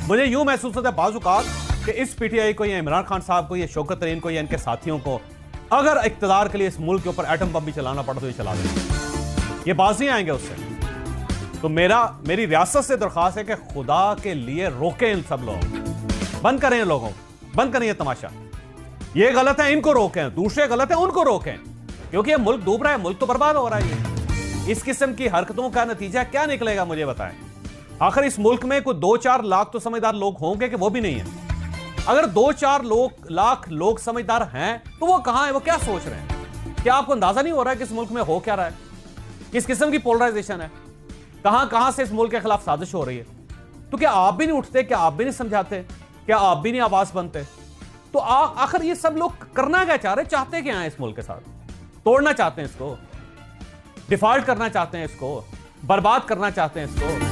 मुझे यूं महसूस होता है बाज़ औक़ात कि इस पीटीआई को या इमरान खान साहब को या शौकत तरीन को या इनके साथियों को अगर इक़्तिदार के लिए इस मुल्क के ऊपर एटम बम भी चलाना पड़ा तो ये चला देंगे, ये बाज नहीं आएंगे उससे। तो मेरी रियासत से दरख्वास्त है कि खुदा के लिए रोकें इन सब लोग, बंद करें इन लोगों, बंद करें ये तमाशा। ये गलत है इनको रोकें, दूसरे गलत है उनको रोकें, क्योंकि ये मुल्क डूब रहा है, मुल्क तो बर्बाद हो रहा है। इस किस्म की हरकतों का नतीजा क्या निकलेगा मुझे बताएं। आखिर इस मुल्क में कोई 2-4 लाख तो समझदार लोग होंगे कि वो भी नहीं है। अगर 2-4 लाख लोग समझदार हैं तो वो कहां है, वो क्या सोच रहे हैं? क्या आपको अंदाजा नहीं हो रहा है कि इस मुल्क में हो क्या रहा है, किस किस्म की पोलराइजेशन है, कहां से इस मुल्क के खिलाफ साजिश हो रही है? तो क्या आप भी नहीं उठते, क्या आप भी नहीं समझाते, क्या आप भी नहीं आवाज बनते? तो आखिर ये सब लोग करना क्या चाह रहे, चाहते क्या है इस मुल्क के साथ? तोड़ना चाहते हैं इसको, डिफॉल्ट करना चाहते हैं इसको, बर्बाद करना चाहते हैं इसको।